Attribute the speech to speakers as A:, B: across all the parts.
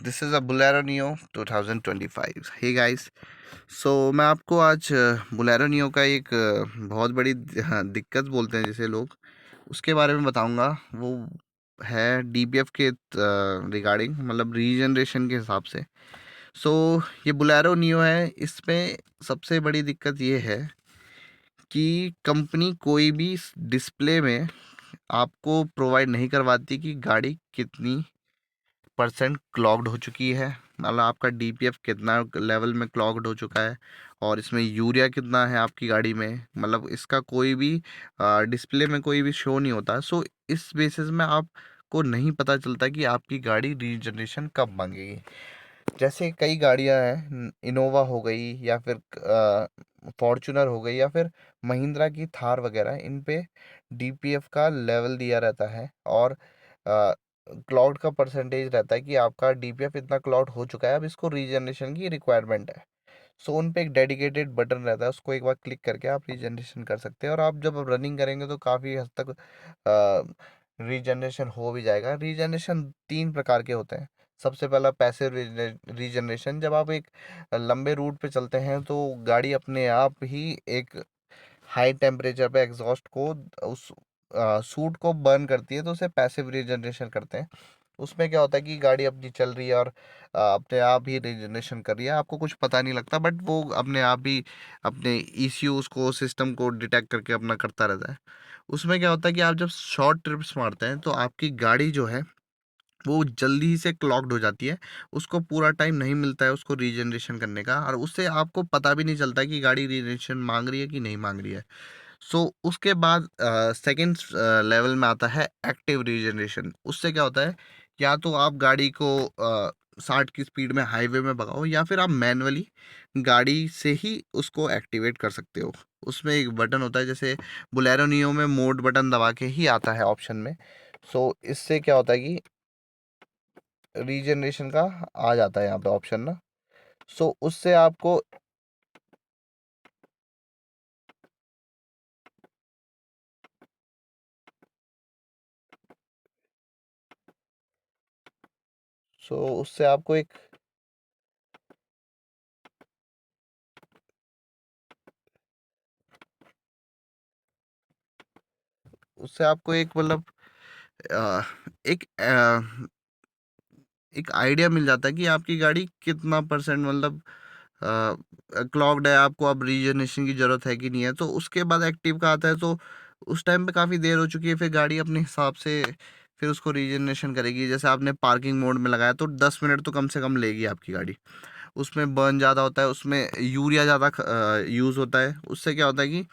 A: This is a Bolero Neo 2025। Hey guys, so मैं आपको आज बोलेरो नियो का एक बहुत बड़ी दिक्कत बोलते हैं जिसे लोग, उसके बारे में बताऊंगा। वो है डीपीएफ के रिगार्डिंग, मतलब रीजनरेशन के हिसाब से। सो ये बोलेरो नियो है, इसमें सबसे बड़ी दिक्कत ये है कि कंपनी कोई भी डिस्प्ले में आपको प्रोवाइड नहीं करवाती कि गाड़ी कितनी परसेंट क्लॉग्ड हो चुकी है, मतलब आपका डीपीएफ कितना लेवल में क्लॉग्ड हो चुका है और इसमें यूरिया कितना है आपकी गाड़ी में। मतलब इसका कोई भी डिस्प्ले में कोई भी शो नहीं होता। सो इस बेसिस में आपको नहीं पता चलता कि आपकी गाड़ी रीजनरेशन कब मांगेगी। जैसे कई गाड़ियां हैं, इनोवा हो गई या फिर फॉर्चुनर हो गई या फिर महिंद्रा की थार वगैरह, इन पे डीपीएफ का लेवल दिया रहता है और क्लाउड का परसेंटेज रहता है कि आपका डीपीएफ इतना क्लाउड हो चुका है, अब इसको रीजनरेशन की रिक्वायरमेंट है। सो उन पे एक डेडिकेटेड बटन रहता है, उसको एक बार क्लिक करके आप रीजनरेशन कर सकते हैं और आप जब रनिंग करेंगे तो काफ़ी हद तक रीजनरेशन हो भी जाएगा। रीजनरेशन तीन प्रकार के होते हैं। सबसे पहला पैसिव रीजनरेशन, जब आप एक लंबे रूट पे चलते हैं तो गाड़ी अपने आप ही एक हाई टेम्परेचर पे एग्जॉस्ट को, उस सूट को बर्न करती है, तो उसे पैसिव रीजनरेशन करते हैं। उसमें क्या होता है कि गाड़ी अपनी चल रही है और अपने आप ही रीजनरेशन कर रही है, आपको कुछ पता नहीं लगता, बट वो अपने आप ही अपने ईसीयूज को, सिस्टम को डिटेक्ट करके अपना करता रहता है। उसमें क्या होता है कि आप जब शॉर्ट ट्रिप्स मारते हैं तो आपकी गाड़ी जो है वो जल्दी से क्लॉग्ड हो जाती है। उसको पूरा टाइम नहीं मिलता है उसको रीजनरेशन करने का, और उससे आपको पता भी नहीं चलता कि गाड़ी रीजनरेशन मांग रही है कि नहीं मांग रही है। सो उसके बाद सेकंड लेवल में आता है एक्टिव रीजनरेशन। उससे क्या होता है, या तो आप गाड़ी को 60 की स्पीड में हाईवे में भगाओ या फिर आप मैनुअली गाड़ी से ही उसको एक्टिवेट कर सकते हो। उसमें एक बटन होता है, जैसे बोलेरो नियो में मोड बटन दबा के ही आता है ऑप्शन में। सो इससे क्या होता है कि रीजनरेशन का आ जाता है यहाँ पे ऑप्शन ना। सो उससे आपको सो उससे आपको एक उससे आपको एक मतलब अ, एक एक आइडिया मिल जाता है कि आपकी गाड़ी कितना परसेंट मतलब क्लॉग्ड है, आपको अब रीजनरेशन की ज़रूरत है कि नहीं है। तो उसके बाद एक्टिव का आता है, तो उस टाइम पे काफ़ी देर हो चुकी है, फिर गाड़ी अपने हिसाब से फिर उसको रीजनरेशन करेगी। जैसे आपने पार्किंग मोड में लगाया तो 10 मिनट तो कम से कम लेगी आपकी गाड़ी। उसमें बर्न ज़्यादा होता है, उसमें यूरिया ज़्यादा यूज़ होता है। उससे क्या होता है कि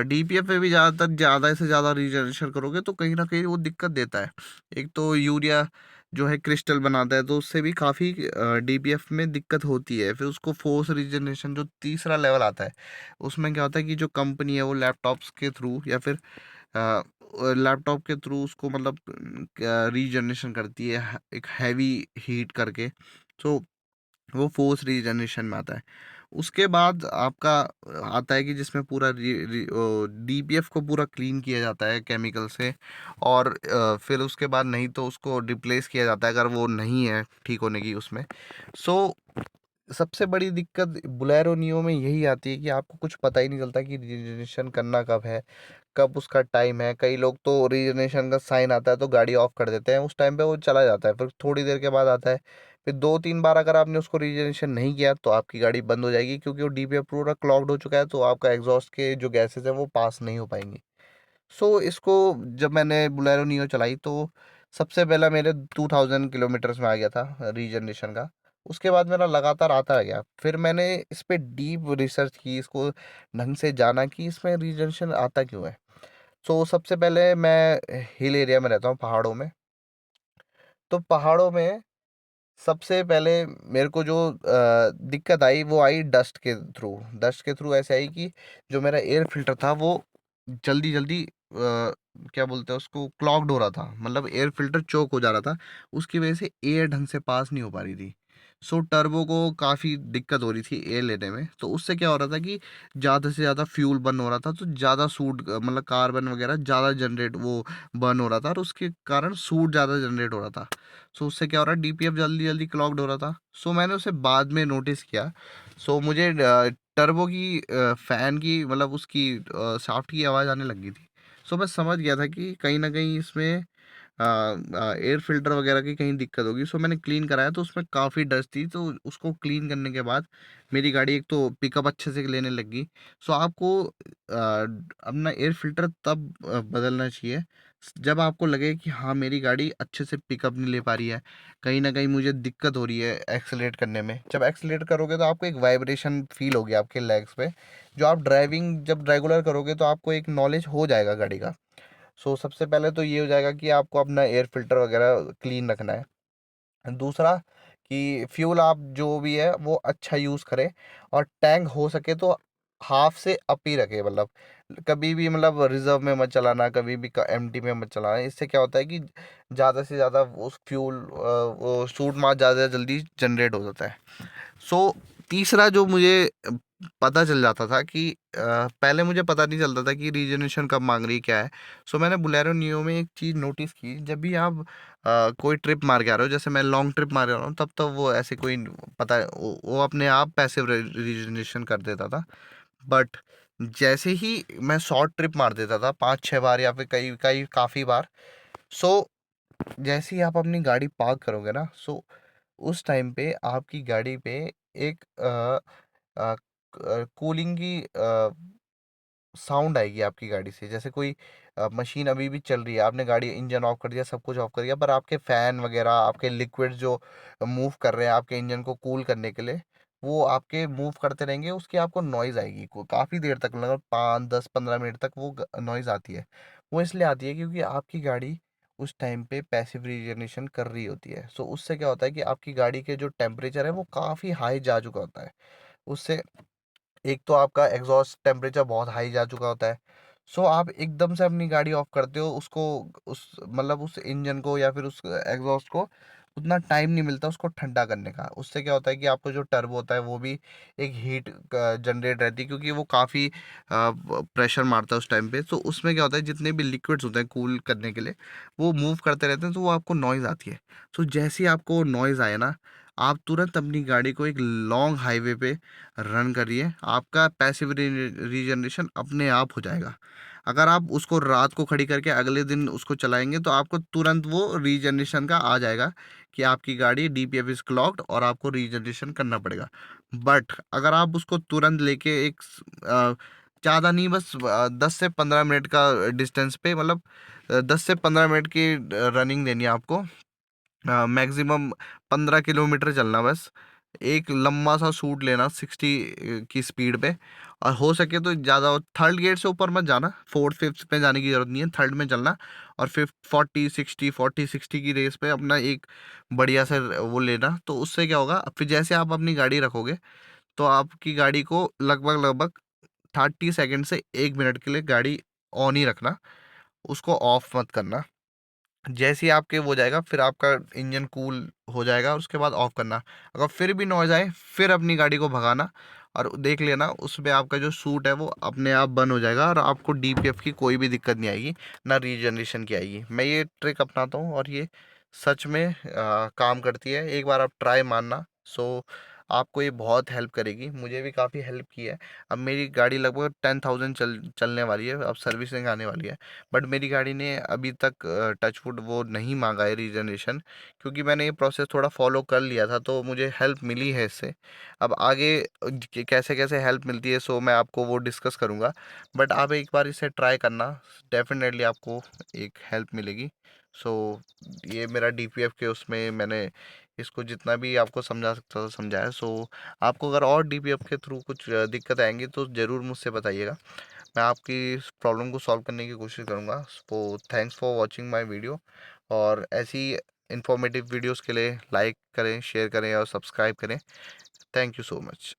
A: डीपीएफ पे भी ज़्यादातर ज़्यादा से ज़्यादा रीजनरेशन करोगे तो कहीं ना कहीं वो दिक्कत देता है। एक तो यूरिया जो है क्रिस्टल बनाता है, तो उससे भी काफ़ी डीपीएफ में दिक्कत होती है। फिर उसको फोर्स रीजनरेशन जो तीसरा लेवल आता है, उसमें क्या होता है कि जो कंपनी है वो लैपटॉप्स के थ्रू या फिर लैपटॉप के थ्रू उसको मतलब रीजनरेशन करती है एक हैवी हीट करके। तो वो फोर्स रीजनरेशन में आता है। उसके बाद आपका आता है कि जिसमें पूरा डीपीएफ को पूरा क्लीन किया जाता है केमिकल से, और फिर उसके बाद नहीं तो उसको रिप्लेस किया जाता है अगर वो नहीं है ठीक होने की उसमें। सो सबसे बड़ी दिक्कत बोलेरो नियो में यही आती है कि आपको कुछ पता ही नहीं चलता कि रीजनरेशन करना कब है, कब उसका टाइम है। कई लोग तो रीजनरेशन का साइन आता है तो गाड़ी ऑफ कर देते हैं, उस टाइम पे वो चला जाता है, फिर थोड़ी देर के बाद आता है। फिर 2-3 बार अगर आपने उसको रीजनरेशन नहीं किया तो आपकी गाड़ी बंद हो जाएगी, क्योंकि वो डीपीएफ पूरा क्लॉग्ड हो चुका है, तो आपका एग्जॉस्ट के जो गैसेज है वो पास नहीं हो पाएंगी। सो इसको जब मैंने बोलेरो नियो चलाई तो सबसे पहला मेरे 2000 किलोमीटर्स में आ गया था रीजनरेशन का। उसके बाद मेरा लगातार आता गया, फिर मैंने इस पे डीप रिसर्च की, इसको ढंग से जाना कि इसमें रीजनरेशन आता क्यों है। सो सबसे पहले मैं हिल एरिया में रहता हूँ, पहाड़ों में। तो पहाड़ों में सबसे पहले मेरे को जो दिक्कत आई वो आई डस्ट के थ्रू ऐसे आई कि जो मेरा एयर फिल्टर था वो जल्दी जल्दी क्या बोलते हैं उसको, क्लॉग्ड हो रहा था, मतलब एयर फिल्टर चोक हो जा रहा था। उसकी वजह से एयर ढंग से पास नहीं हो पा रही थी। सो टर्बो को काफ़ी दिक्कत हो रही थी एयर लेने में। तो उससे क्या हो रहा था कि ज़्यादा से ज़्यादा फ्यूल बर्न हो रहा था, तो ज़्यादा सूट मतलब कार्बन वगैरह ज़्यादा जनरेट वो बर्न हो रहा था, और उसके कारण सूट ज़्यादा जनरेट हो रहा था। सो उससे क्या हो रहा है, डीपीएफ जल्दी जल्दी क्लॉग्ड हो रहा था। सो मैंने उसे बाद में नोटिस किया। सो मुझे टर्बो की फ़ैन की मतलब उसकी शाफ्ट की आवाज़ आने लग गई थी। सो मैं समझ गया था कि कहीं ना कहीं इसमें एयर फिल्टर वगैरह की कहीं दिक्कत होगी। सो मैंने क्लीन कराया तो उसमें काफ़ी डस्ट थी, तो उसको क्लीन करने के बाद मेरी गाड़ी एक तो पिकअप अच्छे से लेने लगी। सो आपको अपना एयर फिल्टर तब बदलना चाहिए जब आपको लगे कि हाँ मेरी गाड़ी अच्छे से पिकअप नहीं ले पा रही है, कहीं ना कहीं मुझे दिक्कत हो रही है एक्सेलेरेट करने में। जब एक्सेलेरेट करोगे तो आपको एक वाइब्रेशन फील होगी आपके लेग्स पे, जो आप ड्राइविंग जब रेगुलर करोगे तो आपको एक नॉलेज हो जाएगा गाड़ी का। सो सबसे पहले तो ये हो जाएगा कि आपको अपना एयर फिल्टर वगैरह क्लीन रखना है। दूसरा कि फ्यूल आप जो भी है वो अच्छा यूज़ करें, और टैंक हो सके तो हाफ से अप ही रखे, मतलब कभी भी मतलब रिजर्व में मत चलाना, कभी भी एम्प्टी में मत चलाना। इससे क्या होता है कि ज़्यादा से ज़्यादा उस फ्यूल वो सूट मास ज़्यादा जल्दी जनरेट हो जाता है। सो तीसरा जो मुझे पता चल जाता था कि पहले मुझे पता नहीं चलता था कि रीजनरेशन कब मांग रही है क्या है। सो मैंने बोलेरो नियो में एक चीज़ नोटिस की, जब भी आप कोई ट्रिप मार के आ रहे हो, जैसे मैं लॉन्ग ट्रिप मार के आ रहा हूँ, तब तो वो ऐसे कोई पता है वो अपने आप पैसिव रीजनरेशन कर देता था। बट जैसे ही मैं शॉर्ट ट्रिप मार देता था 5-6 बार या फिर कई कई काफ़ी बार, सो जैसे ही आप अपनी गाड़ी पार्क करोगे ना, सो उस टाइम पे आपकी गाड़ी पे एक कूलिंग की साउंड आएगी आपकी गाड़ी से। जैसे कोई मशीन अभी भी चल रही है, आपने गाड़ी इंजन ऑफ कर दिया, सब कुछ ऑफ कर दिया, पर आपके फ़ैन वगैरह आपके लिक्विड जो मूव कर रहे हैं आपके इंजन को कूल करने के लिए, वो आपके मूव करते रहेंगे, उसकी आपको नॉइज़ आएगी काफ़ी देर तक, मतलब 5-10-15 मिनट तक वो नॉइज़ आती है। वो इसलिए आती है क्योंकि आपकी गाड़ी उस टाइम पे पैसिव रीजनरेशन कर रही होती है। सो उससे क्या होता है कि आपकी गाड़ी के जो टेम्परेचर है वो काफ़ी हाई जा चुका होता है। उससे एक तो आपका एग्जॉस्ट टेम्परेचर बहुत हाई जा चुका होता है। सो आप एकदम से अपनी गाड़ी ऑफ करते हो, उसको उस मतलब उस इंजन को या फिर उस एग्जॉस्ट को उतना टाइम नहीं मिलता उसको ठंडा करने का। उससे क्या होता है कि आपको जो टर्बो होता है वो भी एक हीट जनरेट रहती है, क्योंकि वो काफ़ी प्रेशर मारता है उस टाइम पे। तो उसमें क्या होता है, जितने भी लिक्विड्स होते हैं कूल करने के लिए वो मूव करते रहते हैं, तो वो आपको नॉइज़ आती है। सो जैसे ही आपको नॉइज़ आए ना, आप तुरंत अपनी गाड़ी को एक लॉन्ग हाईवे पे रन करिए, आपका पैसिव रीजनरेशन अपने आप हो जाएगा। अगर आप उसको रात को खड़ी करके अगले दिन उसको चलाएंगे तो आपको तुरंत वो रीजनरेशन का आ जाएगा कि आपकी गाड़ी डीपीएफ इज क्लॉक्ड और आपको रीजनरेशन करना पड़ेगा। बट अगर आप उसको तुरंत लेके एक ज़्यादा नहीं, बस 10 से 15 मिनट का डिस्टेंस पे, मतलब 10 से 15 मिनट की रनिंग देनी है आपको। मैक्सिमम 15 किलोमीटर चलना बस। एक लंबा सा सूट लेना 60 की स्पीड पे, और हो सके तो ज़्यादा थर्ड गियर से ऊपर मत जाना, फोर्थ फिफ्थ में जाने की ज़रूरत नहीं है, थर्ड में चलना। और फिफ्थ 40-60 की रेस पे अपना एक बढ़िया से वो लेना। तो उससे क्या होगा, फिर जैसे आप अपनी गाड़ी रखोगे तो आपकी गाड़ी को लगभग लगभग 30 सेकेंड से 1 मिनट के लिए गाड़ी ऑन ही रखना, उसको ऑफ मत करना। जैसे ही आपके वो जाएगा फिर आपका इंजन कूल हो जाएगा, और उसके बाद ऑफ करना। अगर फिर भी नॉइज़ आए फिर अपनी गाड़ी को भगाना, और देख लेना उसमें आपका जो सूट है वो अपने आप बंद हो जाएगा, और आपको डीपीएफ की कोई भी दिक्कत नहीं आएगी, ना रीजनरेशन की आएगी। मैं ये ट्रिक अपनाता हूँ और ये सच में काम करती है, एक बार आप ट्राई मारना। सो आपको ये बहुत हेल्प करेगी, मुझे भी काफ़ी हेल्प की है। अब मेरी गाड़ी लगभग 10,000 चलने वाली है, अब सर्विसिंग आने वाली है। बट मेरी गाड़ी ने अभी तक टचवुड वो नहीं मांगा है रीजनरेशन, क्योंकि मैंने ये प्रोसेस थोड़ा फॉलो कर लिया था, तो मुझे हेल्प मिली है इससे। अब आगे कैसे कैसे हेल्प मिलती है सो मैं आपको वो डिस्कस करूँगा। बट आप एक बार इसे ट्राई करना, डेफिनेटली आपको एक हेल्प मिलेगी। सो ये मेरा डीपीएफ के उसमें मैंने इसको जितना भी आपको समझा सकता था समझाया। सो आपको अगर और डीपीएफ के थ्रू कुछ दिक्कत आएंगी तो ज़रूर मुझसे बताइएगा, मैं आपकी इस प्रॉब्लम को सॉल्व करने की कोशिश करूँगा। तो thanks for watching my video, और ऐसी इन्फॉर्मेटिव वीडियोस के लिए लाइक करें, शेयर करें और सब्सक्राइब करें। Thank you so much.